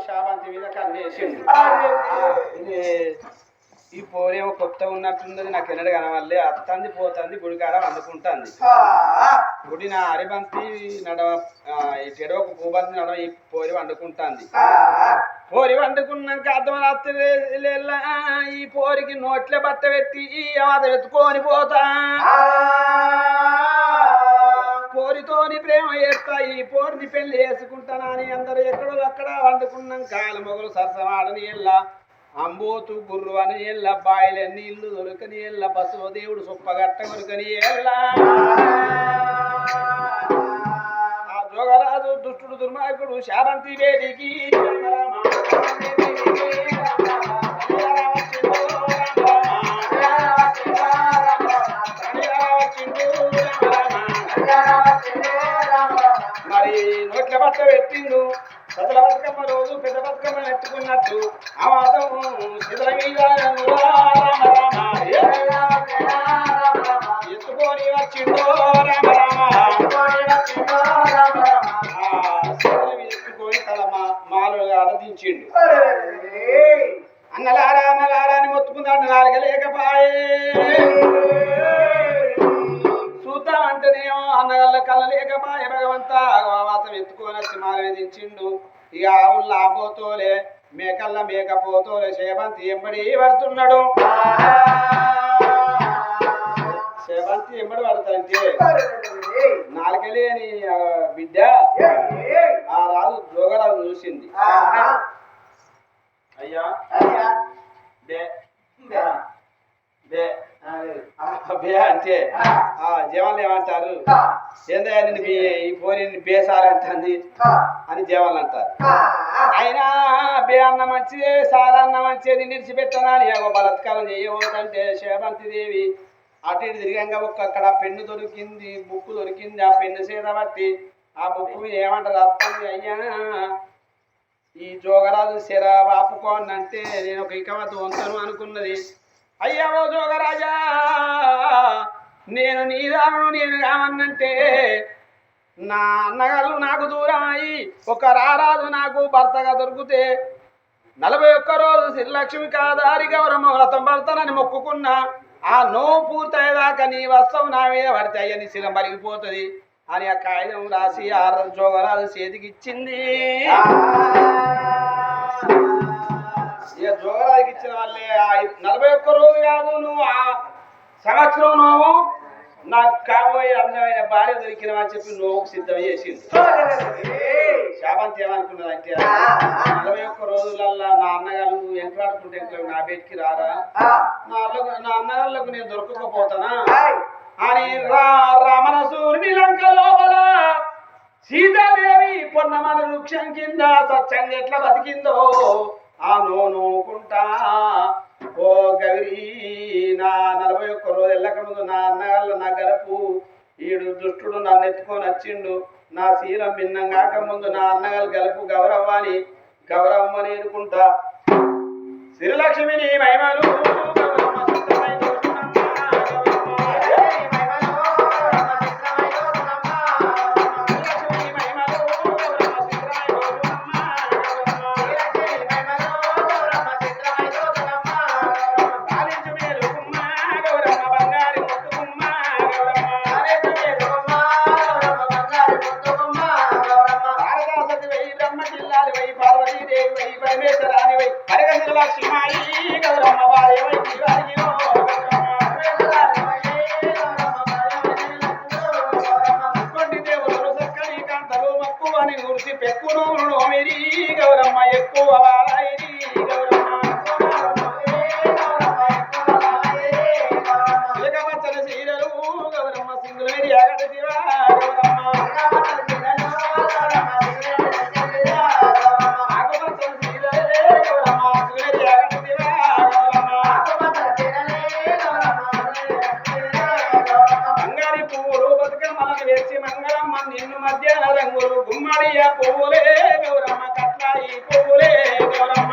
శాబంతి మీద కన్నేసిండు. ఈ పోరేమో కొత్త ఉన్నట్టున్నది, నాకు ఎన్నడు కనవాలే. అత్తంది పోతుంది, గుడికాడ వండుకుంటుంది. గుడి నా అరిబంతి నడవ చెడవకు పూబంతి నడవ ఈ పోరి వండుకుంటుంది. పోరి వండుకున్నాక అర్ధరాత్రి ఈ పోరికి నోట్లే బట్ట పెట్టి ఆత ఎత్తుకొని పోతా. పోరితోని ప్రేమ చేస్తా, ఈ పోరిని పెళ్లి చేసుకుంటానని అందరూ ఎక్కడో అక్కడ వండుకున్నాం. కాలు మొగలు సరసమాడని ఎల్లా, అంబోతు గుర్రు అని ఎల్ల, బాయిల నీళ్లు దొరకని ఎల్ల, బసవ దేవుడు సొప్పగట్ట కొరకని ఎల్లా. ఆ జోగరాజు దుష్టుడు దుర్మార్గుడు శాబంతి వేడికి మరి నోట్ల బట్ట పెట్టిండు. సదల బతుకమ్మ రోజు పెద్ద బతుకమ్మ నెట్టుకున్నట్టు ఆ మాతం శిథిల మీద ఎత్తుకొని వచ్చిండో రామ ఎత్తుకొని తల మాలు అడదించిండు. అన్నలారా అన్నలారా అని మొత్తుకుందాడు. నాలుగ లేకపాయే చూద్దామంటేనేమో అన్నగల్ల కళ్ళ లేకపాయ. భగవంతా మాతం ఎత్తుకొని వచ్చి మాల విధించిండు. ఇక ఆవుల్లో ఆపోతోలే, మేకల్ల మేకపోతోలే శేబంతి ఎంబడి పడుతున్నాడు. శేబంతి ఎంబడి పడతాంటే నాలుగలేని బిడ్డ ఆ రాజు జోగరాజు చూసింది. అయ్యా బే అంటే జవాన్లు ఏమంటారు, ఏందయ్యా నిన్ను ఈ పోరిని బేసాలంటుంది అని జవాన్లు అంటారు. అయినా బే అన్న మంచిదే, సారన్న మంచిది, నిడిచిపెట్టనా అని బలత్కారం చేయబోతుంటే శేబంతి దేవి అటు ఇటు తిరిగంగా అక్కడ పెన్ను దొరికింది, బుక్కు దొరికింది. ఆ పెన్ను చేత బట్టి ఆ బుక్కు మీద ఏమంటారు అత్తంది, అయ్యా ఈ జోగరాజు శర ఆపుకోని అంటే నేను ఒక ఇకమత వంతను అనుకున్నది. అయ్యా ఓ జోగరాజా, నేను నీదాను నేను కామన్నంటే నా అన్నగారు నాకు దూరం అయ్యి ఒక రారాజు నాకు భర్తగా దొరికితే 41 రోజు శ్రీలక్ష్మి కాదారి గౌరమ్మ వ్రతం పడతానని మొక్కుకున్నా. ఆ నోవు పూర్తయ్యేదాకా నీ వస్తావు నా మీద పడితే అయ్యా నీ శిలం మరిగిపోతుంది అని ఆ కాగితం రాసి ఆ జోగరాజు చేతికి ఇచ్చింది. ఇక జోగరాజుకి ఇచ్చిన వాళ్ళే 41 రోజు కాదు, నువ్వు ఆ సంవత్సరం నువ్వు నాకు కాబోయే అందమైన భార్య దొరికినవని చెప్పి నువ్వు సిద్ధం చేసింది. శాబంతి ఏమనుకున్నదంటే 41 రోజులల్లా నా అన్నగారు ఎంట్లాడుకుంటే నా బయటికి రారా, నా అన్నగారులకు నేను దొరకకపోతానా అని రామనసూరిని లంక లోపల సీతాదేవి పొన్నమన వృక్షం కింద స్వచ్ఛంగా ఎట్లా బతికిందో ఆ నోనుకుంటా. ఓ గౌరీ, నా 41 రోజు వెళ్ళక ముందు నా అన్నగాళ్ళు నా గరపు ఈడు దుష్టుడు నన్ను ఎత్తుకొని వచ్చిండు. నా శీలం భిన్నం కాకముందు నా అన్నగారు గలుపు గౌరవ్వాని గౌరవమ్మని ఎదుకుంటా. శ్రీలక్ష్మిని మహిమలు గౌరమ్మ ఎక్కువ చిలకమచ్చల సీరలు గౌరమ్మ సింగులు మీరు ఎగట జీవా ఆకుమచ్చల సీరలే గౌరమ్మ సింగులు ఎగట జీవా బంగారి పువ్వులు బతుకమ్మలకు వేసి మంగళమ్మ నిన్ను మధ్యాహ్న రంగులు గుమ్మడియ పువ్వులే గౌరమ్మ కట్లాయి పువ్వులే గౌరమ్మ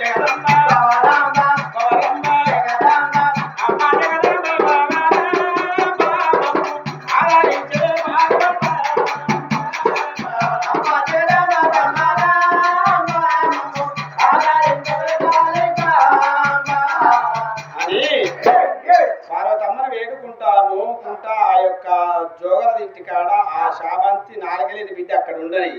జగదమ్మ గౌరమ్మ అమ్మ జగదమ్మ ఆరాధించే పార్వతమ్మను వేడుకుంటా నోముకుంటా ఆ యొక్క జోగల ఇంటికాడ ఆ శాబంతి నాలుగలేని బిడ్డ అక్కడ ఉండని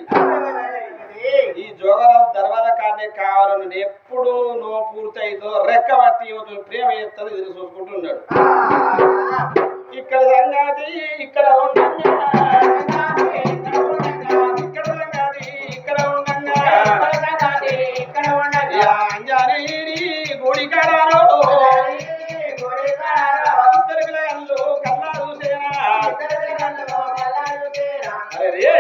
ఈ జోగరాజు దర్వాజ కాడే కావాలని ఎప్పుడు నో పూర్తయితో రెక్క పట్టి యువతలు ప్రేమ ఎత్తలు ఎదురు చూసుకుంటున్నాడు. ఇక్కడ సంగతి ఇక్కడ ఉండంగా ఇక్కడ సంగతి ఇక్కడ ఉండంగా అంజనేయుని గుడి కడాలో ఇద్దరు పిల్లగాళ్ళు కల్లా చూసేనా అరే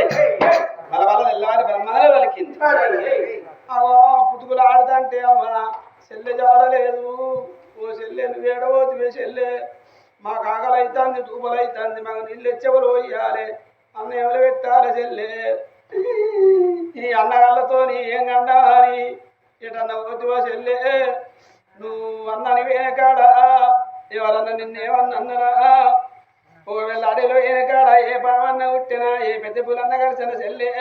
వాళ్ళ వాళ్ళ తెల్లవారి బ్రహ్మాలే వలికింది. అవో పుట్టుకులు ఆడుతుంటే అమ్మ చెల్లె జాడలేదు. ఓ చెల్లె నువ్వు ఏడవోతివే చెల్లె మాకు ఆకలి అవుతుంది తూపలు అవుతుంది మాకు నీళ్ళు ఎచ్చెవలు పోయాలి అన్న ఎవరు పెట్టాలి చెల్లె ఈ అన్నగాళ్ళతో ఏం కండా అని ఎటన్నా పోతివో చెల్లె నువ్వు అన్నని వేనకాడా ఎవరన్నా నిన్నేమన్నా అన్నరా ఒకవేళ అడవిలో వేనకాడ ఏ పావన్న పుట్టినా ఏ పెద్ద పులన్న కలిసిన చెల్లె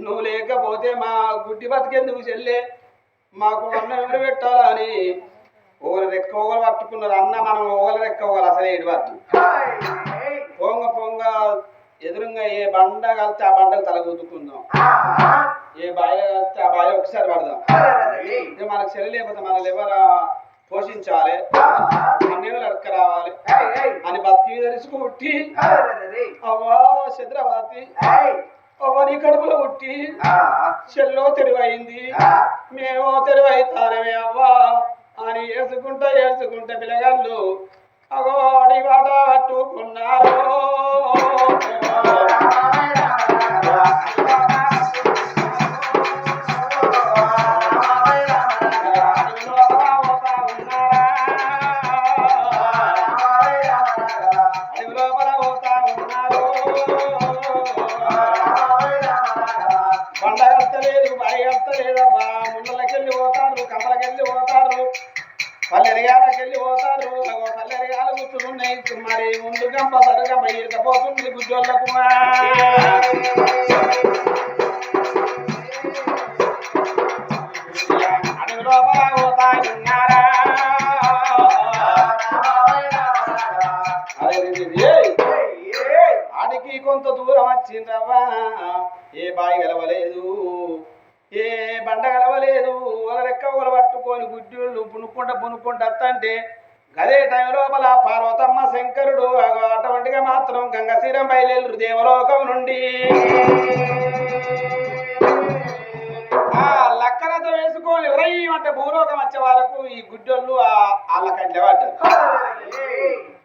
నువ్వు లేకపోతే మా గుడ్డి బతికెందుకు చెల్లె మాకు అన్నం ఎవరు పెట్టాలా అని ఒకరు రెక్క ఒకరు పట్టుకున్నారు. అన్న మనం ఒకరు రెక్క ఒకరు అసలే ఎడివద్దు పొంగ పొంగ ఎదురుగా ఏ బండ కలితే ఆ బండకు తల గుద్దుకుందాం, ఏ బాయిలో కలితే ఆ బాయిలో ఒకసారి పడదాం. మనకు చెల్లి లేకపోతే మనల్ని ఎవరు పోషించాలి అన్నేళ్ళు అడక్క రావాలి అని బతికి తెరుచుకు ఉట్టి అవ్వా చంద్రవాతి అవ్వ నీ కడుపులో ఉట్టి చెల్లో తెలివైంది మేమో తెలివైతానమే అవ్వా అని ఏడ్చుకుంటా పిల్లగాళ్ళు అగో అడి వాట పట్టుకున్నారు. పండగలేదు బాయిగత్తలేదమ్మా ముళ్ళకెళ్ళి పోతారు కమ్మలకెళ్ళి పోతారు పల్లెరిగాలకెళ్ళి పోతారు. పల్లెరిగాలు గుర్తులున్నాయి మరి ముందు గంప సరుగంప ఇరకపోతుంది గుడ్డోళ్ళకు. అడవి లోపల పోతాయున్నారా ఆడికి కొంత దూరం వచ్చిందవ్వా ఏ బాయి గెలవలేదు ఏ బండ గెలవలేదు రెక్క ఊల పట్టుకొని గుడ్డోళ్ళు పునుక్కుంటా అత్తంటే గదే టైం లోపల పార్వతమ్మ శంకరుడు అటువంటిగా మాత్రం గంగశీరం బయలుదేరు దేవలోకం నుండి ఆ లక్కనతో వేసుకొని రై అంటే భూలోకం వచ్చే వరకు ఈ గుడ్డోళ్ళు వాళ్ళ కంటే పడ్డారు.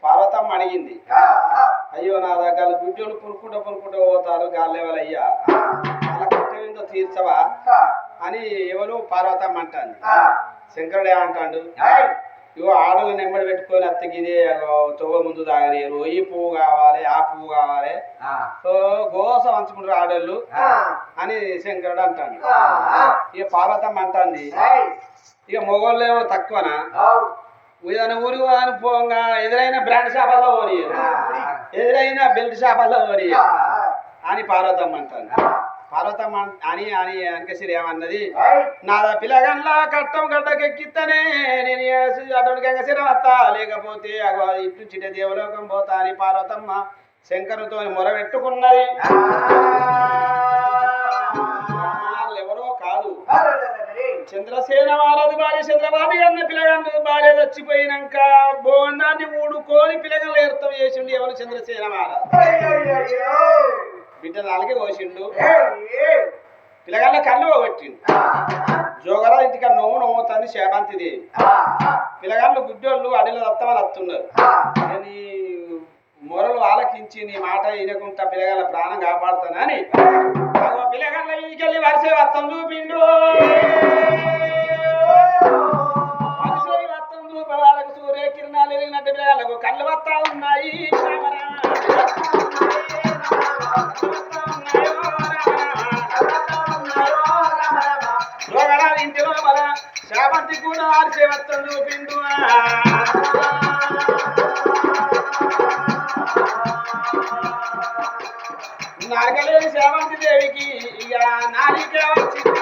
పార్వతమ్మ అడిగింది అయ్యో నా దగ్గర గుడ్డోళ్ళు పునుక్కుంటూ పోతారు గాల్లెవలు అయ్యా వాళ్ళ కష్టమేందో తీర్చవా అని ఎవరు పార్వతమ్మ అంటాను. శంకరుడు ఏమంటాడు ఇగో ఆడలు నెమ్మడి పెట్టుకొని అత్తగిదే తొవ్వ ముందు తాగలేరు ఈ పువ్వు కావాలి ఆ పువ్వు కావాలి గోస వంచుకుంటారు ఆడళ్ళు అని శంకరుడు అంటాడు. ఇక పార్వతమ్మ అంటాంది ఇక మొగోళ్ళేమో తక్కువనా ఏదైనా ఊరికి అని పోగా ఎదురైన బ్రాండ్ షాపుల్లో పోనీ ఎదురైన బెల్ట్ షాపుల్లో పోనీ అని పార్వతమ్మ అంటాను. పార్వతమ్మ అని అని అనకసిరి ఏమన్నది నా పిల్లగల్లా కట్టం గడ్డకెక్కిత్తనే నేను అటువంటి గంగశిరం వస్తా లేకపోతే ఇటు చిట దేవలోకం పోతా అని పార్వతమ్మ శంకరుతో మొరబెట్టుకున్నది. ఎవరో కాదు చంద్రసేన వారది భార్య చంద్రబాబు అన్న పిల్లగాండు భార్య చచ్చిపోయినాక బోందాన్ని ఊడుకొని పిల్లగల ఏర్తం చేసిండు ఎవరు చంద్రసేన వారది బిడ్డ నాలుగే కోసిండు పిల్లగాళ్ళ కళ్ళు పోగొట్టిండు. జోగరా ఇంటికి నోవుతుంది శాబంతిది పిల్లగాళ్ళు గుడ్డోళ్ళు అడిలో దత్తమని వస్తున్నారు అని మొరలు ఆలకించి నీ మాట వినకుండా పిల్లగాళ్ళ ప్రాణం కాపాడుతానని పిల్లగాళ్ళ ఇంటికెళ్ళి వరిసే వత్తం చూపిండు. వరిసే వత్తం చూప వాళ్ళకు సూర్యకిరణాలు ఎరిగినట్టు పిల్లగాళ్ళకు కళ్ళు వస్తా ఉన్నాయి. జోగరా ఇంటి లోపల శామంతి కూడా ఆర్చేవత్తం చూపిండు నాగలేని శామంతి దేవికి ఇక నాలికే వచ్చింది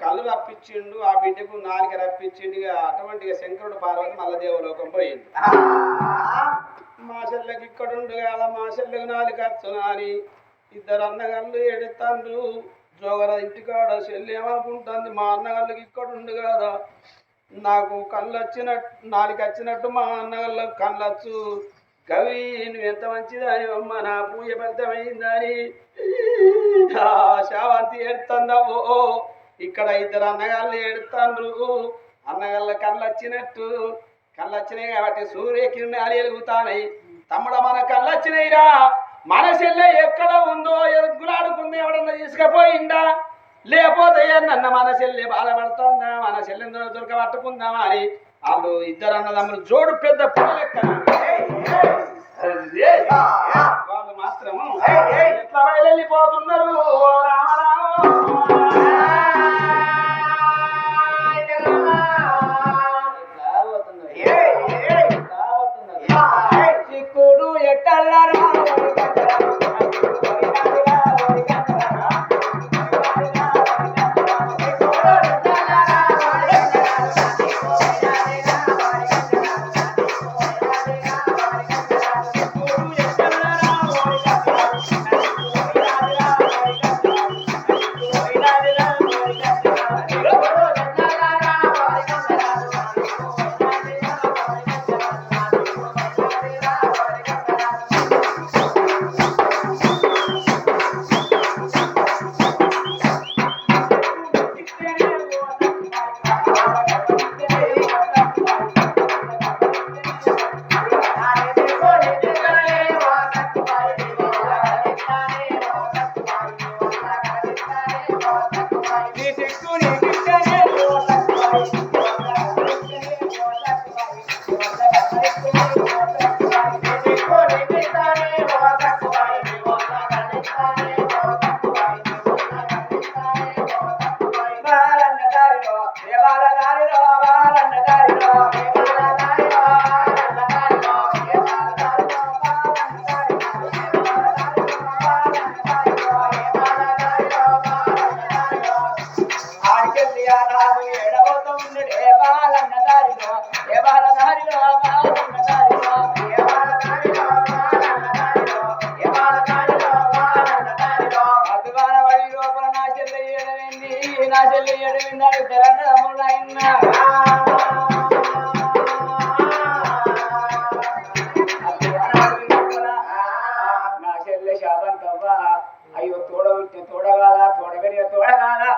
కళ్ళు రప్పించిండు ఆ బిడ్డకు నాలుక రప్పించిండు ఇక అటువంటిగా శంకరుడు పార్వతి మల్ల దేవలోకం పోయింది మా చెల్లెకి ఇక్కడుండు కదా మా చెల్లెకు నాలుక వచ్చునా అని ఇద్దరు అన్నగాళ్ళు ఎడుతాండ్రు జోగర ఇంటికాడ చెల్లి ఏమనుకుంటుంది మా అన్నగాళ్ళకి ఇక్కడుండు కదా నాకు కళ్ళు వచ్చినట్టు నాలుగు వచ్చినట్టు మా అన్నగాళ్ళకు కళ్ళు వచ్చు కవి నువ్వు ఎంత మంచిదని అమ్మ నా పూజ ఫలితమైందని శావంతి ఏడుతుందవో ఇక్కడ ఇద్దరు అన్నగాళ్ళు ఏడుతాండ్రు అన్నగాళ్ళ కళ్ళు వచ్చినట్టు కళ్ళు వచ్చినాయి కాబట్టి సూర్యకిరణాలు ఎలుగుతానాయి తమ్ముడ మన కళ్ళు వచ్చినాయిరా మన చెల్లె ఎక్కడ ఉందో ఎరుగులాడుకుంది ఎవడన్నా తీసుకుపోయిందా లేకపోతే నన్న మన చెల్లె బాధపడుతుందా మన చెల్లెని దొరకబట్టుకుందామా అని వాళ్ళు ఇద్దరు అన్నదమ్ములు జోడు పెద్ద పిల్లలెక్క వాళ్ళు మాత్రము ఎట్లా బయలుపోతున్నారు చిక్కుడు ఎట్టల్లారా అయ్యో తోడవిట్టు తోడగాదా తోడగలియ తోడగాదా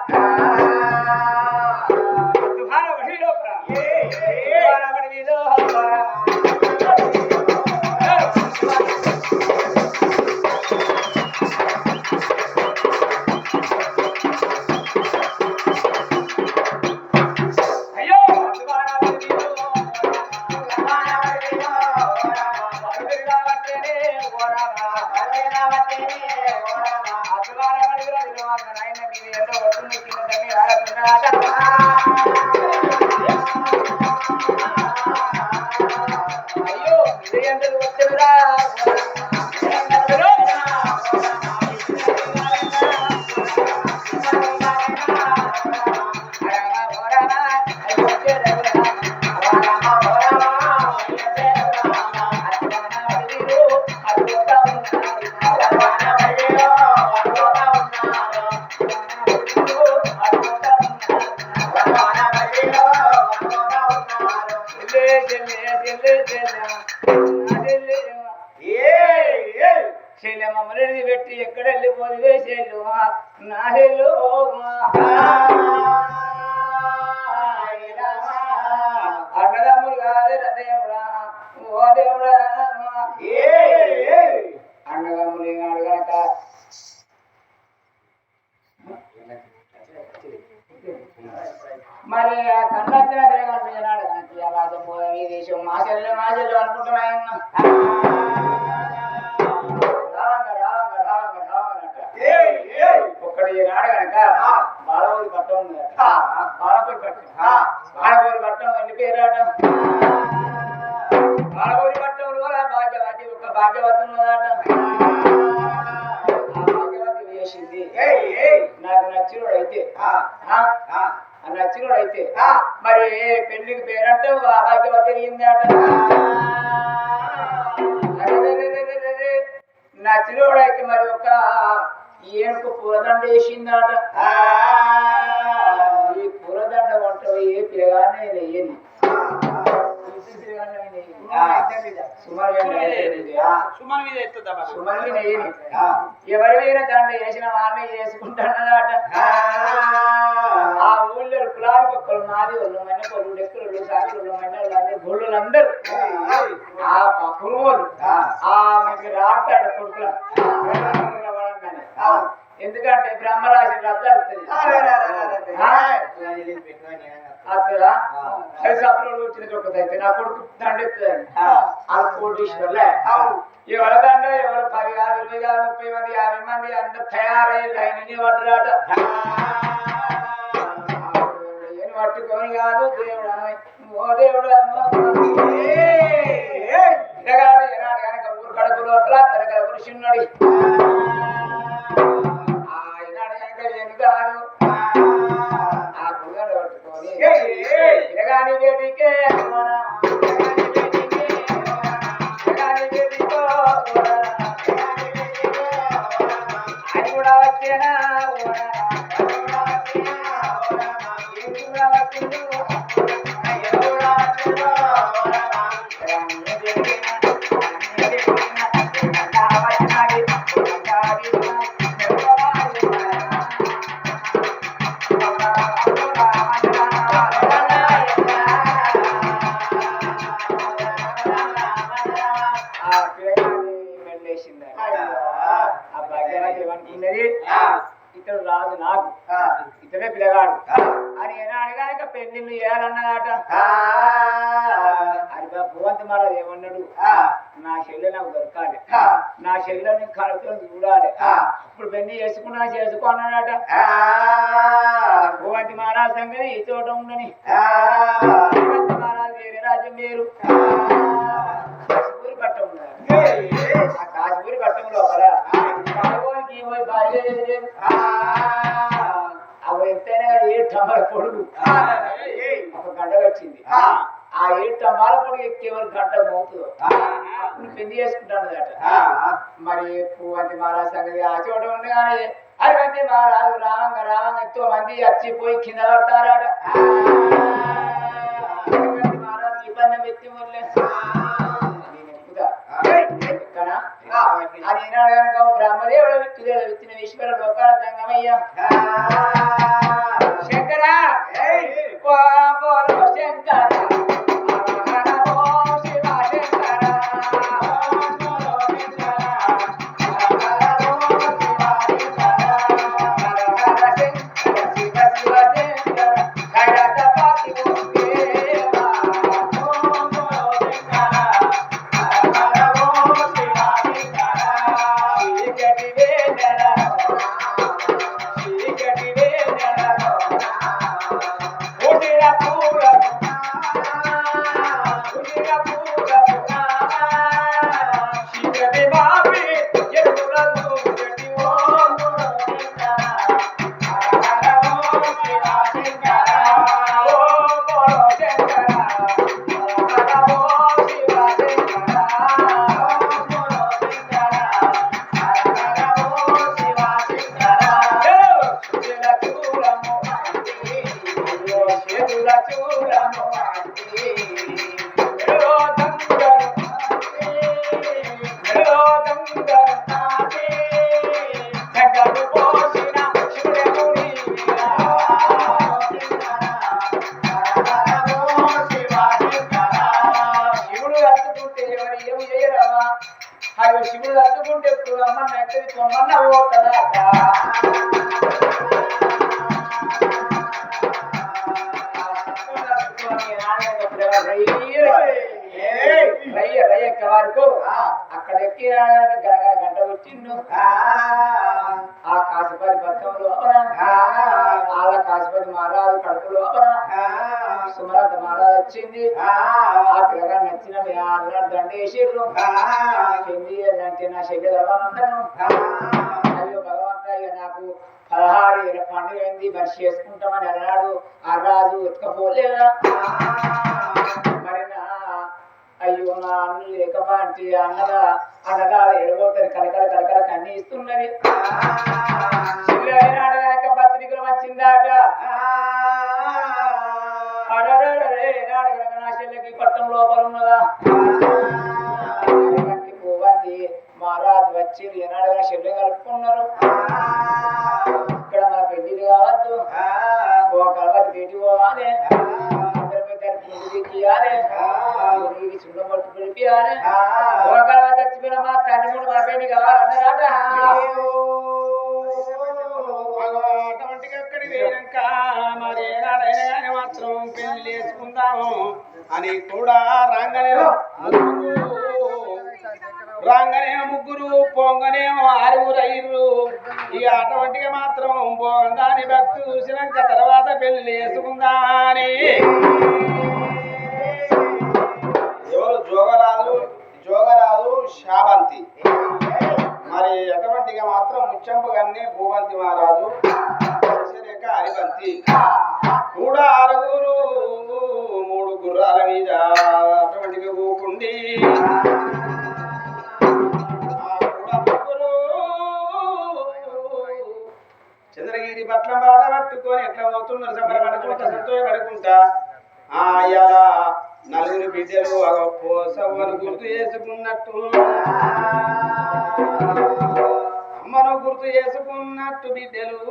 అయ్యో ఇదేంటది వచ్చినరా చెల్లెమ్మని పెట్టి ఎక్కడ వెళ్ళిపోయి చెల్లు నా చెల్లు అన్నదమ్ములు కాదు దేవుడా ఓ దేవుడా అన్నదమ్ములు అడగక మరి ఆ కన్నచ్చిన ఈ దేశం మా చెల్లె అనుకుంటున్నాయన్న రావంగ రావంగ రావంగ రావంగ ఈనాడు కనుక బాలపూరి పట్టం ఉంది బాలపూరి పట్టం బాలపూరి పట్టం వెళ్ళిపోయారాట బాలపూరి పట్టంలో భాగ్యవతి ఒక భాగ్యవతి ఉన్నదాట ఆ భాగ్యవతి వేసింది నాకు నచ్చినోడైతే నచ్చినోడైతే మరి పెళ్లికి పేరంటే ఆ భాగ్యవతి అడిగిందాట నచ్చినోడైతే మరి ఒక ఏనుకు పూలదండ వేసిందాట ఈ పూలదండ వంట ఏ పిల్లగానే వేయండి ఎవరి మీద దండ వేసిన వాళ్ళని వేసుకుంటాడట ఆ ఊళ్ళో కులాలు కుక్కలు మాది ఉల్లమన్న కొలు డెక్కులు సాగులు మన్నలు గోళ్ళందరూ ఆ కురువులు ఆమెకి రాస్తాడు కొడుకుల ఎందుకంటే బ్రహ్మరాశి రద్దు అత్తదా అది సపరేట్ వచ్చిన చొక్కదైతే నా కొడుకు దండెత్తుంది అది కోటీశ్వర్లే ఎవరి దండ ఎవరు 10 కాదు 20 కాదు 30 మంది 50 మంది అందరు తయారయ్యి లైన్ పడ్డారట ఏం పట్టుకొని కాదు దేవుడు ఓ దేవుడు కనుక ఊరు కడుపు లోపల తనక పురుషున్నాడు ఈనాడు కనుక ఏమి కాదు ఆ పుల్లలు పట్టుకొని పిల్లగాని బేటికే ఆయన కూడా వచ్చేనా ఇతడు రాదు నాకు ఇతడే పిల్లగాడు అని ఏనాడు కనుక పెళ్లిళ్ళు చేయాలన్నదాట అది భగవంతు మహారాజు ఏమన్నాడు నా చెల్లె నాకు దొరకాలి నా చెల్లెని కడుపులో చూడాలి ఇప్పుడు పెళ్లి చేసుకోన్నాడట భగవంతు మహారాజు సంగతి ఈ చోట ఉండని భగవంతు మహారాజు వేరే రాజ్యం వేరు కాశీపూరి పట్టం ఉన్నది ఆ కాశీపూరి పట్టం లోపల అవి ఎంతైనా ఏ టమాల పొడుగు ఒక గడ్డ వచ్చింది ఆ ఏ టమాల పొడుగు ఎక్కేవారు గడ్డ మోపుతుందో అప్పుడు పెళ్లి చేసుకుంటాను అట మరి పువ్వంతి మహారాజు సంగతి ఆ చోట ఉంది కానీ అరవంతి మహారాజు రావంగా ఎంతో మంది వచ్చిపోయి కింద పడతారట అరవంతి మహారాజు ఇబ్బంది ఎత్తి మొదలే అది బ్రహ్మదేవుడు విచ్చిన ఈశ్వర లోకాల సంగమయ్య శంకర శంకర శివుడు అద్దుకుంటే అమ్మ ఎక్కడి కొమ్మన్న పోతుందా వరకు అక్కడ ఎక్కి గంట వచ్చిండు ఆ కాసుపరి పట్టం లోపల ఆళ్ళ కాశపతి మహారాజు కడుపు లోపల సుమలత మహారాజు వచ్చింది. ఆ పిల్లగా నచ్చిన అన్న దండేసిర్రు. పెళ్లి అంటే నా చెల్లి వెళ్ళనంటాను. అయ్యో భగవంత నాకు 16 ఏళ్ళ పండుగ అయింది, మరి చేసుకుంటామని అన్నాడు. ఆ రాజు ఎత్తుకపోలేదా మరి అయ్యో నా అన్ను లేకపో అంటే అన్నగా ఎడబోతారు. కలకల కలకల కన్నీ ఇస్తున్నది. నాడు వెనక పత్రికలు వచ్చిందాట. నాడు వెనక నా చెల్లెకి పట్టం లోపల ఉన్నదా పోవాలి. మహారాజు వచ్చి ఏనాడు చెల్లె కలుపుకున్నారు. ఇక్కడ మన పెళ్లి కావద్దు, ఓ కలవతి పెట్టి పోవాలి, చుండబట్టు పిలిపియాలి. ఓ కలవతి చచ్చిపోయిన మా తండ్రి ముందు మన పెళ్లి కావాలన్నారట. అటువంటికి అక్కడికి పోయినాక మరి ఏనాడైనా కానీ మాత్రం పెళ్లి చేసుకుందాము అని కూడా రాంగనేమో ముగ్గురు, పొంగనేమో 6 అయ్యిర్రు. ఇక అటువంటిగా మాత్రం దాని భక్తు చూసినాక తర్వాత పెళ్లి చేసుకుందాని ఎవరు జోగరాజు శాబంతి. మరి అటువంటిగా మాత్రం ముచ్చంపుగానే భూవంతి మహారాజు హరిబంతి కూడా 6 3 గుర్రాల మీద అటువంటిగా కూకుండి చంద్రగిరి పట్ల బాట పట్టుకొని ఎట్లా పోతున్నారు సంబరపడుకుంటా సంతోషపడుకుంటా. ఇలా 4 బిడ్డలు పోసవ్వను గుర్తు చేసుకున్నట్టు, అమ్మను గుర్తు చేసుకున్నట్టు బిడ్డలు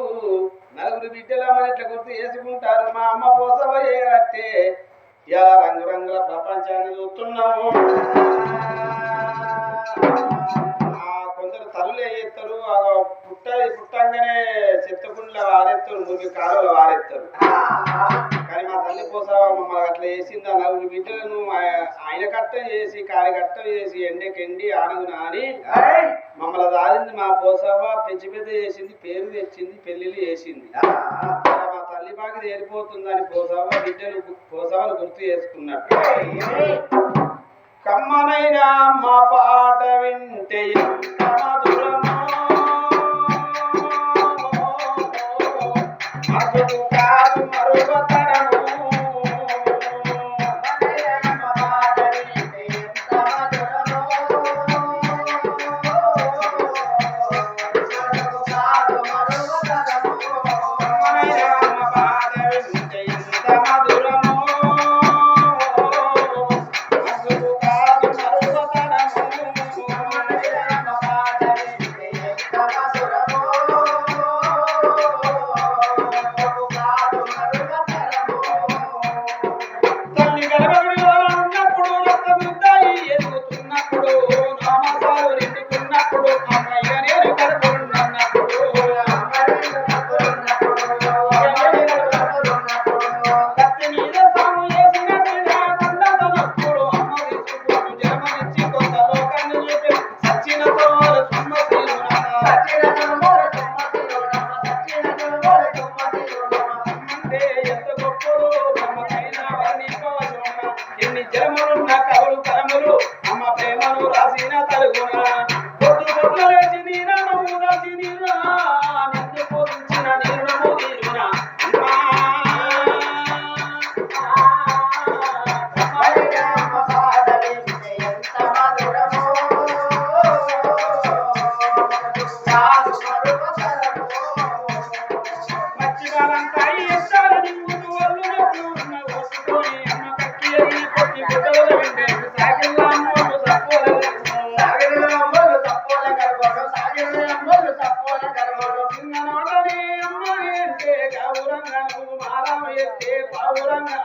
4 బిడ్డలు అమ్మని ఇట్లా గుర్తు చేసుకుంటారు. మా అమ్మ పోసవయ్యే అంటే ఇలా రంగురంగుల ప్రపంచాన్ని చూస్తున్నాము. కొందరు తల్లులు చేస్తారు, పుట్టంగానే చెత్తకుండలో వారెత్తారు, మురికి కాలువలో వారెత్తారు. కానీ మా తల్లి పోసావా మమ్మల్ని అట్లా చేసింది. ఆ 4 బిడ్డలను ఆయన కట్టం చేసి కాలి కట్టం చేసి ఎండకెండి ఆనుగు నాని మమ్మల్ని దారింది. మా పోసావా పెంచి పెద్ద చేసింది, పేరు తెచ్చింది, పెళ్లిళ్ళు చేసింది. మా తల్లి బాగా తేలిపోతుందని పోసావా బిడ్డలు పోసావని గుర్తు చేసుకున్నట్టు. కమ్మనైనా మా పాట వింటే ఎంత మధురమో, మధురు కాదు మరువతరము.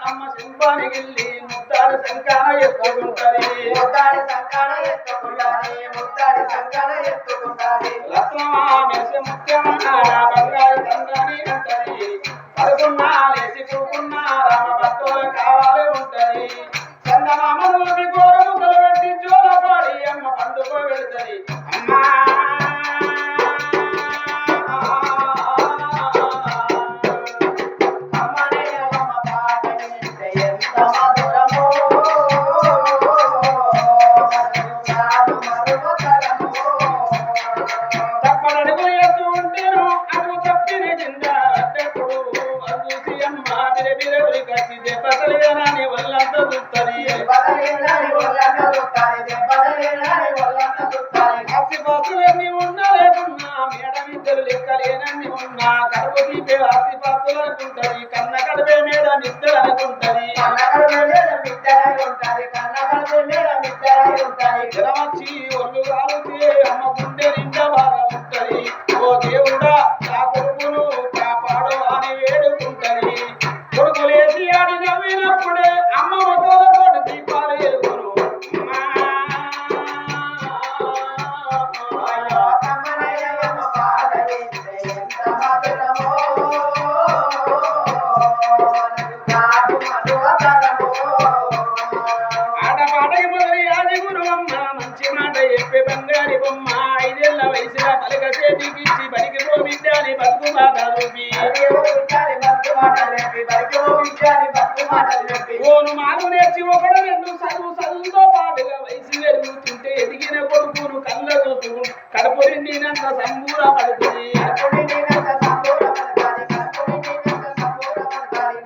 అమ్మ శిల్పానికి ముద్దాడి సంకాన ఎత్తుకుంటది, ముద్దాడి సంకాన ఎత్తుకుంటది, ముద్దాడి సంకాన ఎత్తుకుంటది. లక్ష్మణ మెరిసే ముత్యమన్న బంగారు తండ్రి ఉంటది, పడుకున్నా లేచి కూకున్నా రామ భక్తులు కావాలి ఉంటది. చందమామలు గోరము కలబెట్టి జోలపాడి అమ్మ పండుగ వెళ్తది. అమ్మా దెబ్బలేనాని వల్లంత చూస్తుంది ఆస్తిపాస్తులన్నీ ఉన్నా లేకున్నా మేడమిద్దరు లెక్కలేనన్ని ఉన్నా కడుపు తీపే ఆస్తిపాస్తులు అనుకుంటది కన్న కడుపే మేడమిద్దరు అనుకుంటది జనం వచ్చి ఒళ్ళు కాలుతే అమ్మ గుండె నిండా బాగా ఉంటది ఓ దేవుడా నా కొడుకును కాపాడు అని వేడుకుంటది కొడుకులేసి ఆడి నవ్వినప్పుడే అమ్మ మొదలు దీపాలు ఎలుగును ఆటపాటకి మొదలు యాది గురువమ్మ మంచి మాట చెప్పే బంగారి బొమ్మ 5 ఏళ్ల వయసులో పలక చేతికిచ్చి బడికి పో బిడ్డాని బతుకు బాగా రూపి ఓను మాను నేర్చి ఒకడు రెండు చదువుతో పాటుగా వయసు పెరుగుతుంటే ఎదిగిన కొడుకును కళ్ళ చూపు కడుపు నిండినంత సంబూర పడుతుంది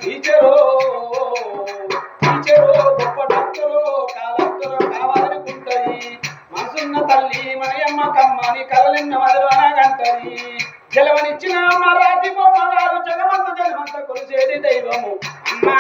టీచరో గొప్ప డాక్టరో కాలక్టరో కావాలనుకుంటది మనసున్న తల్లి మనయమ్మ కమ్మని కలలిన్న మొదలు అనగంటది జలవనిచ్చిన అమ్మ రాతి బొమ్మ గారు జగమంత కొలిసేది దైవము అమ్మా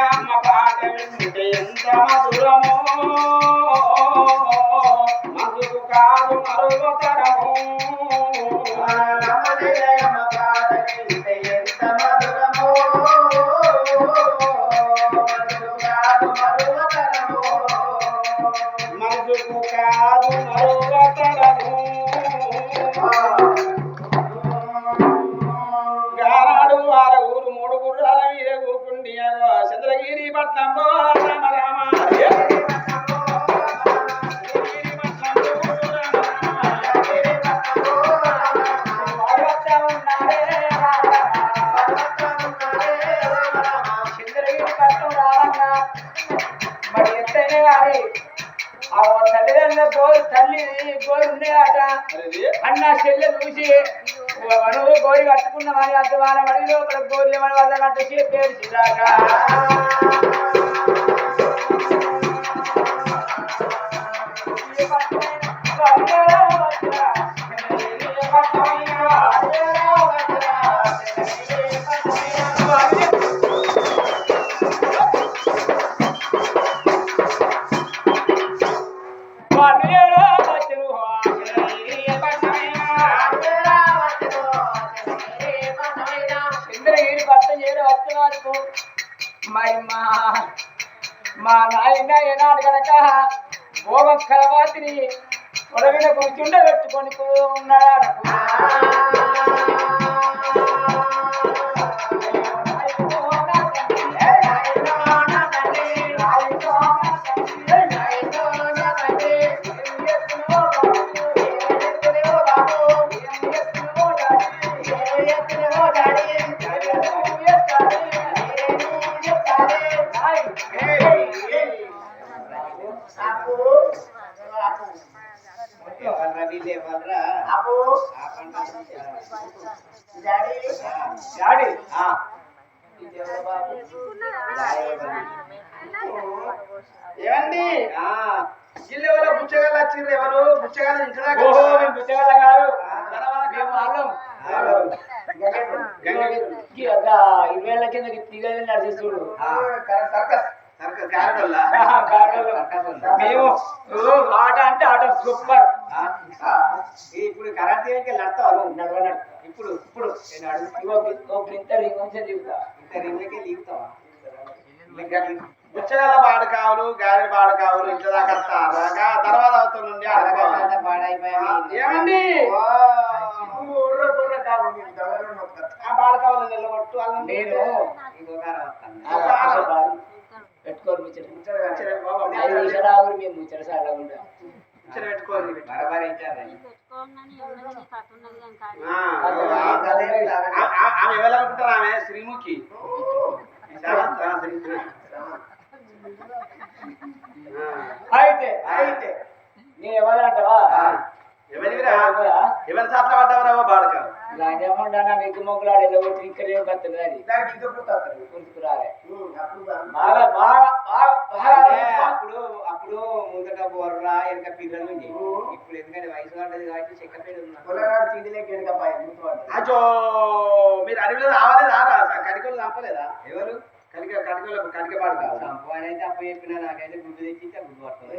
అమ్మ పాట వింటే ఎంత మధురమో మధుకు కాదు మరువతరమో మనసుకు కాదు మరువతరము గానాడు 6 ఊరు 3 గుర్రాల మీద కూకుండి చంద్రగిరి పట్నంలో రామ రామ మరి ఎంతైనా కానీ ఆ తల్లిదండ్రుల తల్లి గోరు ఉన్నాయట అన్న చెల్లె చూసి మనవు గోరి కట్టుకున్నామని అంత వాన మడి లోపల గోరి మన వల్ల గంట చేసి ఏడ్చిరాక మరి మా నాయన ఏనాడు గనక భోగం కలవాతిని పొడవిన కూర్చుండ పెట్టుకొని ఉన్నాడు ఏమండి జిల్లా వల్ల బుచ్చగాళ్ళు వచ్చింది ఎవరు బుచ్చగాళ్ళు బుచ్చగాళ్ళ గారు ఇవేళ్ల కిందకి తీగలి నడిచేస్తుడు మేము ఆట అంటే ఆట సూపర్ ఇప్పుడు కరెంట్ నడతావు నడవనట్టు ఇప్పుడు ఇప్పుడు ఇంత రింగ్కే లీగుతావా బుచ్చగల బాడకావులు గాలి బాడకావులు ఇంట్లో దాకా తర్వాత అవుతుందండి ఏమండి ఆ బాడకావులు నిలబట్టు నేను పెట్టుకోరు ముచ్చరావురు మేము ముచ్చరసాల ఉంటాం ముచ్చర పెట్టుకోరు ఆమె ఎవరనుకుంటారు ఆమె శ్రీముఖి నేను ఎవరంటావా ఎవరివిరా ఎవరి సాట్ల పడ్డావరావో బాడక లాంజేమన్నా నీకు మొగ్గులాడు ఎలా కొట్టి ఇంకా లేవు కత్తలు అది పుంచుకురాలే బాగా బాగా అప్పుడు అప్పుడు ముందట బోర్రా వెనక పిల్లలు ఉంది ఇప్పుడు ఎందుకంటే వయసు పడ్డది కాబట్టి చెక్కపేట అచ్చో మీరు అడవిలో రావాలి రారా కడికలు చంపలేదా ఎవరు కడికలకు కడిక పాడు సంపాదన అయితే అప్పు చెప్పినా నాకైతే గుడ్డు తెచ్చి గుడ్డు పడుతుంది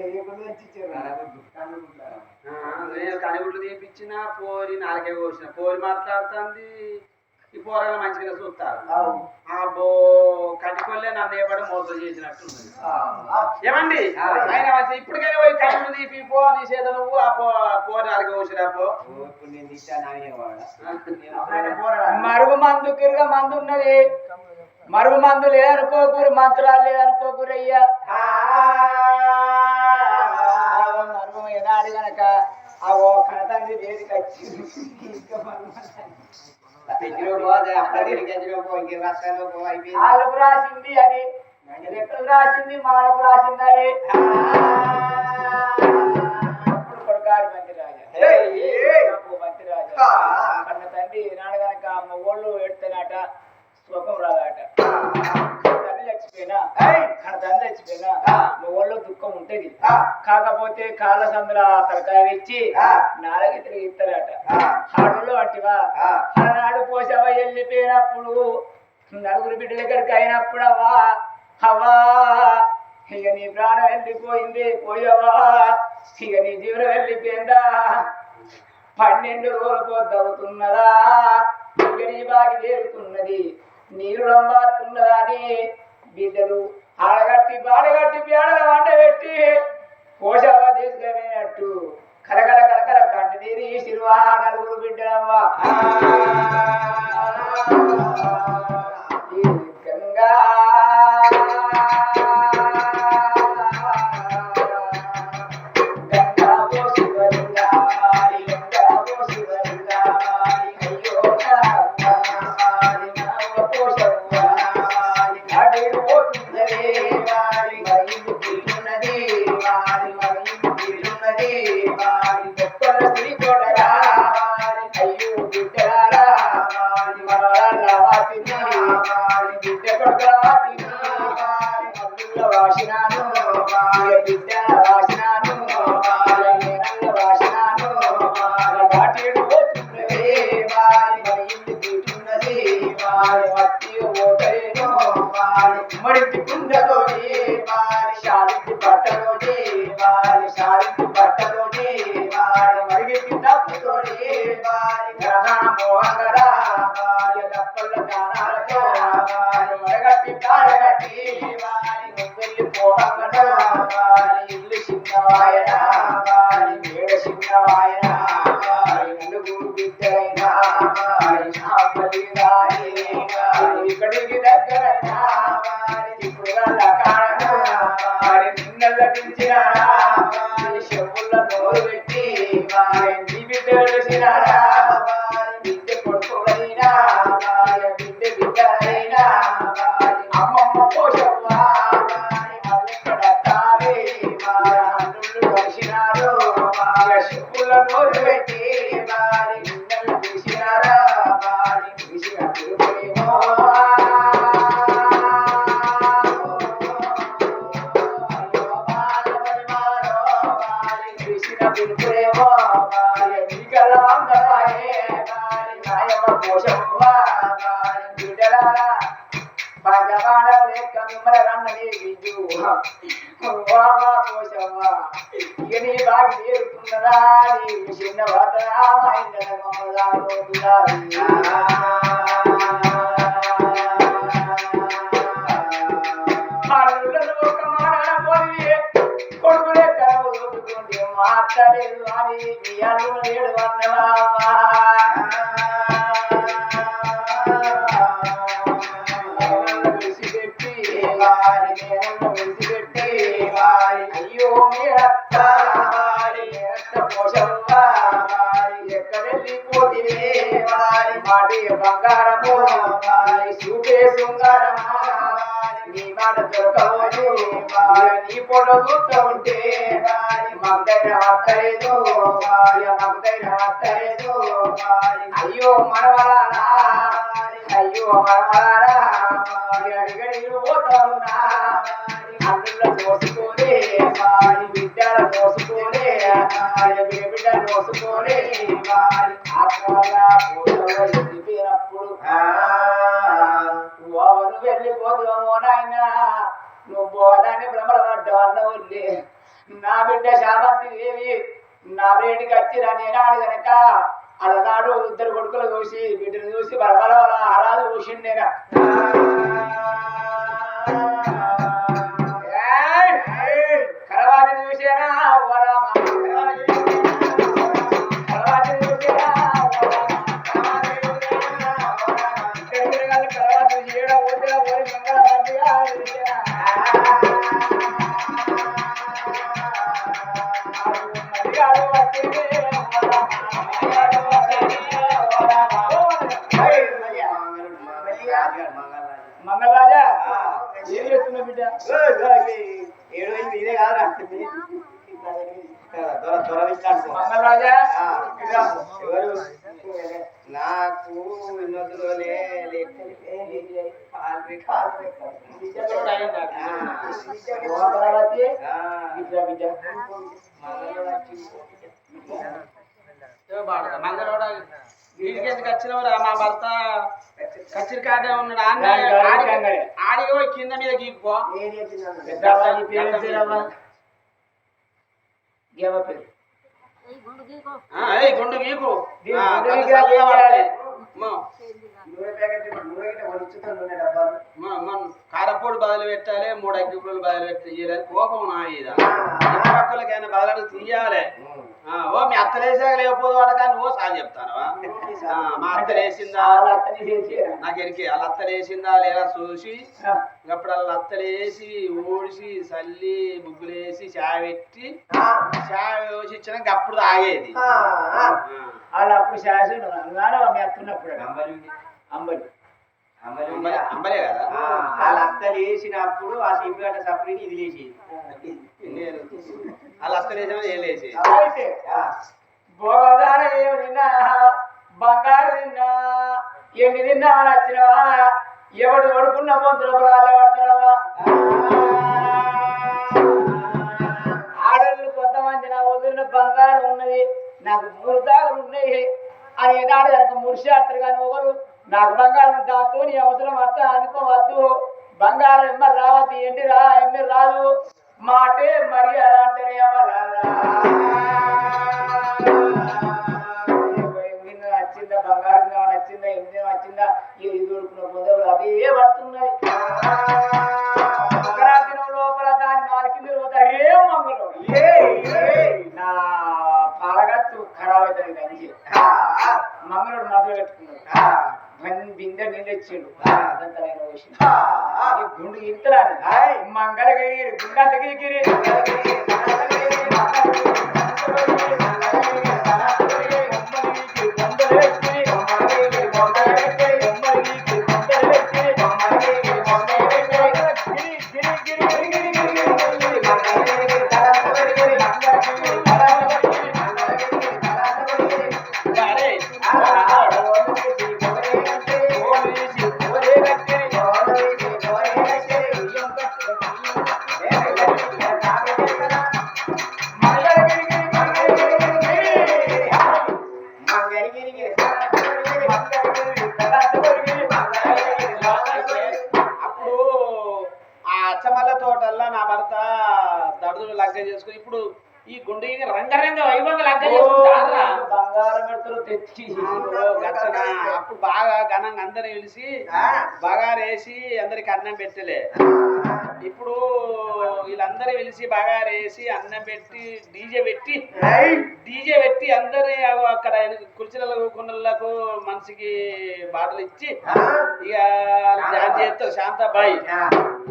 నేను కడిగుడ్లు తీపించిన పోరి నాలుగే కోసిన పోరి మాట్లాడుతుంది ఈ పోరగా మంచిగా చూస్తారు అబ్బో కడికొల్లే నన్ను ఏపడ మోసం చేసినట్టు ఏమండి ఆయన ఇప్పటికైనా పోయి కడుగులు తీపి పో నీ చేత నువ్వు ఆ పోరి నాలుగే కోసిన పో ఇప్పుడు నేను తీసా నానే మరుగు మందు కిరుగా మందు ఉన్నది మరుగు మందు లేదనుకోకూరు మంత్రాలు లేదనుకోకూరు అయ్యా మరుగు ఏనాడు గనక ఆ ఓ కనతండ్రి వేదిక వాళ్ళకు రాసింది అది రెక్కలు రాసింది మాలకు రాసింది అది కొడుకారు మంత్రి రాజా కన్న తండ్రి ఏనాడు గనక మొగోళ్ళు ఎడతానట సుఖం రాదట తండ్రి చచ్చిపోయినా తండ్రి చచ్చిపోయినా మొగోళ్ళు దుఃఖం ఉంటది కాకపోతే కాళ్ళ సందుల తలకాయ వెచ్చి నాలుగు తిరిగి ఇస్తారట ఆడులో అంటివా ఆనాడు పోసావ వెళ్ళిపోయినప్పుడు నలుగురు బిడ్డల దగ్గరికి అయినప్పుడు అవ్వా ఇక నీ ప్రాణం వెళ్ళిపోయింది పోయావా ఇక నీ జీవనం వెళ్ళిపోయిందా 12 రోజులు పొద్దవుతున్నదా ఇక నీ బాగి చేరుతున్నది నీరు రంబాతున్నదా అని బిడ్డలు ఆడగట్టి బాడగట్టి పేడల వంట పెట్టి పోషావా తీసుకుపోయినట్టు కలకల కలకల కంటి నీరు శిరువా నలుగురు బిడ్డలవ్వా గంగా ఇక్కడికి దగ్గరైనా ఇప్పుడు చెప్పుల్లో నోరు పెట్టి బిడ్డ తెలిసినారా బిడ్డ కొడుకులైనా బిడ్డ బిడ్డలైనా అమ్మమ్మ పోషమ్మా కలిసినారు చెప్పుల్లో నోరు పెట్టి బిడ్డలు తెలిసినారా చిన్న కొడుకులే కనుకుంటే మాట్లాడేది అని బియ్యాలు లేడు అన్నవా విసిపెట్టి అయ్యో మీరత్త పోషమ్మ ఎక్కడెళ్ళిపోతే మాటి బంగారము చూపే శృంగారమా నీ మాట దొరకవచ్చు నీ ఫోటో చూస్తూ ఉంటే మాకు ధైర్యం వస్తలేదు మాకు ధైర్యం వస్తలేదు అయ్యో మనవరారా అయ్యో మనవరారా అడిగడిగి పోతా ఉన్నా అందులో మోసుకొని విద్యలు మోసుకొని బిడ్డలు మోసుకొని వెళ్ళిపోయినప్పుడు నువ్వు వెళ్ళిపోతామో నాయన నువ్వు పోదాన్ని భ్రమపడ్డావు అన్నవుల్లి నా బిడ్డ శామంతి దేవి నా బ్రేటికి వచ్చిరా నేనాడు కనుక అలనాడు ఇద్దరు కొడుకులు చూసి బిడ్డను చూసి బలబల అరాదు చూసిండేనా కలవాటిని చూసేనా ఓరామా కలవాటిని చూసేనా కలవాటిని చేయడం ఓటిగా ఓరి మంగళ మంగళరాజా ఏం చేస్తున్నా బిడ్డ ఇదే కాదు మంగళరాజా ఎవరు నాకు వినోదులోనే మంగళవాడ వీడికి ఎందుకు వచ్చినవరా మా భర్త కచ్చిరికాడే ఉన్నాడు ఆడికి పోయి కింద మీద గీక్కుపో గుండు గీకు కారపొడి బదులు పెట్టాలి 3 అగ్గిపుల్లలు బదులు పెట్టి కోపం నా ఇద పక్కలకైనా బదులు తీయాలి ఓ మీ అత్తలేసాక లేకపోతే వాట కానీ ఓ సార్ చెప్తాను మా అత్తలేసిందా నాకు ఎరికి వాళ్ళ అత్తలేసిందా లేదా చూసి అప్పుడు వాళ్ళ అత్తలేసి ఊడిసి చల్లి ముగ్గులేసి చాయ్ పెట్టి చాయ్ వేసి ఇచ్చినాక అప్పుడు తాగేది వాళ్ళు అప్పుడు శాసనం మీ అత్తున్నప్పుడు అంబలే కదా వాళ్ళ అత్తలు వేసినప్పుడు ఆ సిపిగడ్డ సపరేట్ ఇది లేచి వాళ్ళ అత్తలేసిన ఏం లేచి భోగాన ఏమి తిన్నా బంగారు తిన్నా ఎన్ని తిన్నా నచ్చినవా ఎవడు పడుకున్న పొంతులు పడతావా ఆడళ్ళు కొంతమంది నా వదిలిన బంగారం ఉన్నది నాకు 3 దాగులు ఉన్నాయి అని ఏనాడు కనుక మురిశాస్త్రి కానీ ఒకరు నాకు బంగారం దాంతో నీ అవసరం అర్థ అనుకోవద్దు బంగారం ఎమ్మరు రావద్దు ఎండి రా ఎమ్మరు రాదు మాటే మరి అలా అంటారే నచ్చిందా బంగారం నచ్చిందా ఎన్ని నచ్చిందా ఇది దొరుకున్న పొందలు అదే పడుతున్నాయి లోపల దాని నాలుగు మీరు పోతారే మంగళం నా పాలగత్తు ఖరాబ్ అవుతుంది గంజి మంగళుడు మసలు పెట్టుకున్నాడు బిందె నీళ్ళు ఇచ్చిండు అదంతలైన విషయం గుండు ఇంతలాని మంగళగిరి గుండంతగిరి అప్పుడు ఆ అచ్చమల్ల తోటల్లా నా భర్త దడుదులు లగ్గ చేసుకుని ఇప్పుడు ఈ గుండె రంగరంగ వైభవంగా లగ్గ చేసుకుంటారా బంగారం పెడతారు తెచ్చి అప్పుడు బాగా ఘనంగా అందరు పిలిచి బాగా వేసి అందరికి అన్నం పెట్టలే ఇప్పుడు వీళ్ళందరూ పిలిచి బాగా వేసి అన్నం పెట్టి డీజే పెట్టి అందరి అక్కడ కుర్చీలకు కుండలకు మనిషికి బాటలు ఇచ్చి ఇక డాన్స్ చేస్తారు శాంతాబాయి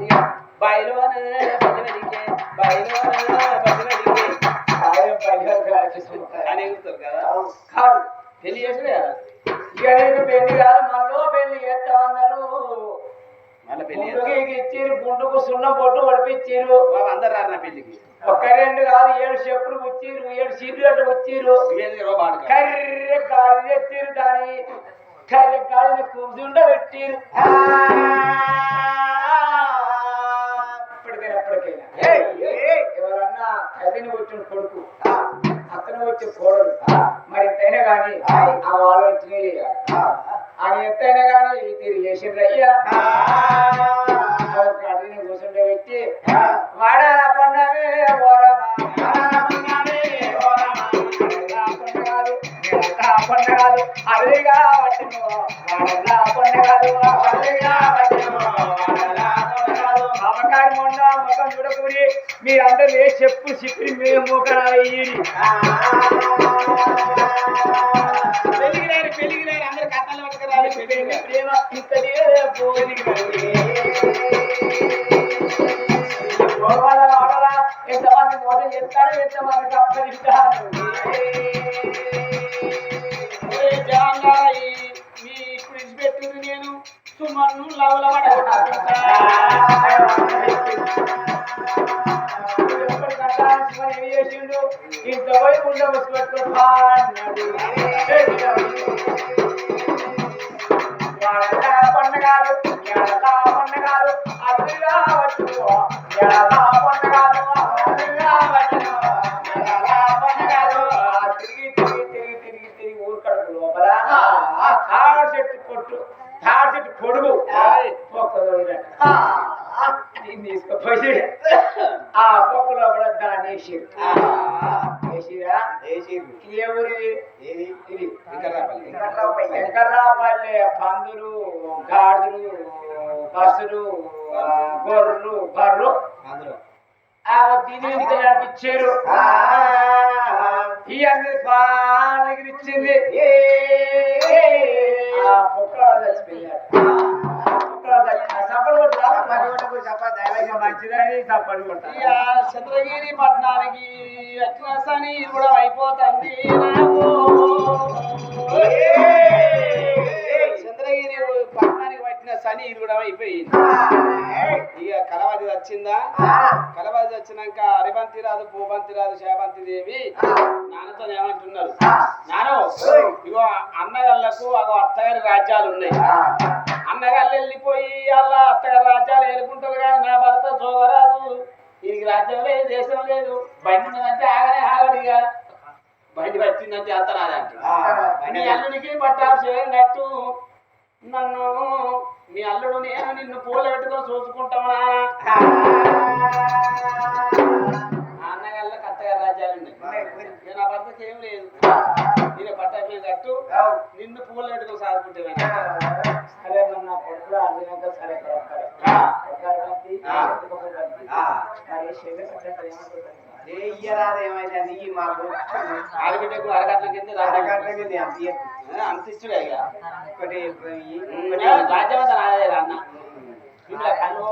ఇక బాయిలోనే అని ఎగురుతారు కదా కాదు పెళ్లి చేసుడే ఇక నీకు పెళ్లి కాదు మనలో పెళ్లి చేస్తామన్నారు మళ్ళీ పెళ్లి గుండుకి ఇచ్చిర్రు, గుండుకు సున్నం పొట్టు పడిపించారు. బాబు అందరు రారు నా పెళ్లికి. ఒక్క రెండు కాదు 7 చెప్పులు వచ్చిర్రు, 7 సిగరెట్లు వచ్చిర్రు. కర్రె కాలు తెచ్చిర్రు, దాని కర్రె కాళ్ళని కూర్చుండ పెట్టిర్రు. ఎప్పటికైనా ఎవరన్నా తల్లిని వచ్చిన కొడుకు, అతను వచ్చే కోడలు మరి ఎంతైనా కానీ ఆ వాళ్ళు వచ్చినాయి. ఆయన ఎంతైనా కానీ తిరిగి చేసిండ్రయ్యా. అడిగిన కూర్చుండే వ్యక్తి వాడా పండవే పండగాదు అదిగా పట్టిన వాడల్లా పండగాదు అమ్మకారి మొన్న ముఖం చూడకూరి మీరందరూ ఏ చెప్పు చెప్పి మేము మోకరాయి పెళ్లికి రారు అందరు కట్నాలు పట్టుకురాలి. ప్రేమ ఇంకదే ఆడలా ఎంతమంది మోసం చేస్తారు, ఎంతమంది అప్పగిస్తారు. మీ ఇప్పుడు ఇచ్చిపెట్టింది నేను సుమన్ను లవల ఏం చేసిండు ఇంత పోయి ఉండవచ్చు పండగాలు పండగాలు అదిగా వచ్చు పండగాలు పండగాలు తిరిగి తిరిగి తిరిగి తిరిగి తిరిగి ఊరు కడుపు లోపల తాడు చెట్టు పొట్టు తాడు చెట్టు పొడుగు తీసుకుపోయి ఆ పొక్క లోపల దాన్ని వేసిరా. ఏ ఊరి ఇది వెంకర్రాపల్లి. పందులు, గాడులు, బస్సులు, గొర్రెలు, బర్రు దీనికి నడిపించారు. ఇవన్నీ పాలగిరి ఇచ్చింది. మంచిదని తప్పడు చంద్రగిరి పట్టణానికి అట్లసని కూడా అయిపోతుంది. చంద్రగిరి పట్టణానికి పట్టిన శని ఇది కూడా అయిపోయింది. ఇక కలవది వచ్చిందా, కలవది వచ్చినాక అరిబంతి రాదు, భూబంతి రాదు, శాబంతి దేవి నాన్నతో ఏమంటున్నారు, నాను ఇగో అన్నగాళ్ళకు అగో అత్తగారి రాజ్యాలు ఉన్నాయి. అన్నగాళ్ళు వెళ్ళిపోయి అలా అత్తగారి రాజ్యాలు ఏలుకుంటారు కానీ నా భర్త చూడరాదు. దీనికి రాజ్యం లేదు, దేశం లేదు. బండి ఉన్నదంటే ఆగనే ఆగడిగా, బండి పట్టిందంటే అంత రాదంటే నీ అల్లుడికి పట్టాభిషేకం కట్టు. నన్ను నీ అల్లుడు నేను నిన్ను పూలు పెట్టుకొని చూసుకుంటామా. అన్నగాళ్ళకి అత్తగారి రాజ్యాలు ఉన్నాయి, నా భర్తకి ఏం లేదు. నేను పట్టాభిషేకం కట్టు, నిన్ను పూలు పెట్టుకొని సాదుకుంటే సరే మన కొడుకులు అడిగినాక సరే ఏమైతే మాకు ఆడబిడ్డకు అరగట్ల కింద అంత ఇచ్చుడే ఒకటి రాజ్యవంతం అదే అన్న ఇలా కళ్ళు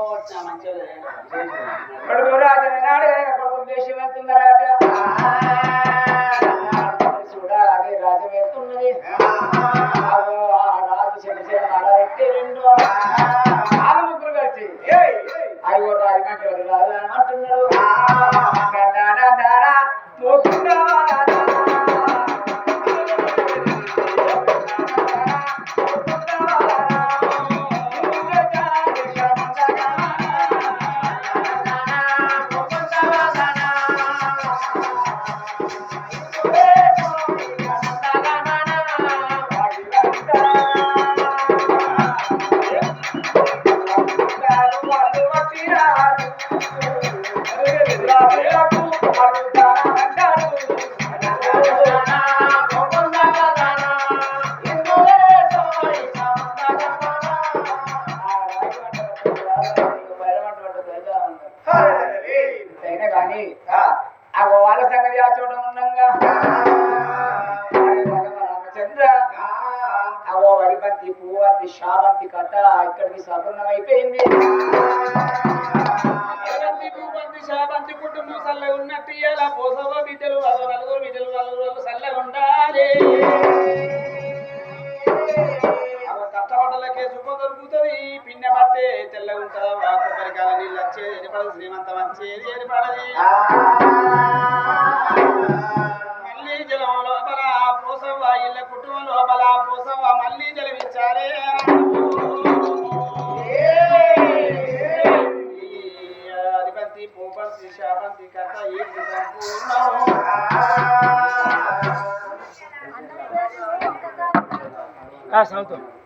మంచిగా కొడుకు రాజనాడు కొడుకు దేశం వెళ్తున్నారట. చూడాలి రాజ్యం వెళ్తున్నది. రాజు చిన్న చిన్న అడగట్టి 2 ముగ్గురు కలిసి అయ్యో రాజు రాజు అంటున్నాడు. అయినా కానీ ఆ వాళ్ళ సంగతి ఆ చూడడం ఉండగా రామచంద్ర అవో వరిబంతి పువ్వంతి శాబంతి కథ ఇక్కడికి సంపూర్ణం అయిపోయింది. శాబంతి కుటుంబం చల్లగా ఉన్నట్టు ఇలా పోసవ బిడ్డలు నలుగురు బిడ్డలు నలుగురు చల్లగా ఉండాలి. కష్టపడ్డలకే సుఖం దొరుకుతుంది. పిన్న భర్త వస్తే తెల్లగా ఉంటుందా వాకు పరికాల నీళ్ళు వచ్చేది ఏర్పడదు శ్రీమంతం వచ్చేది ఏర్పడది మళ్ళీ జలం లోపల పూసవ్వ ఇళ్ళ కుటుంబం లోపల పూసవ్వ మళ్ళీ జలవించారే అధిపతి భూపతి శాపంతి కథ ఏంటి సంపూర్ణం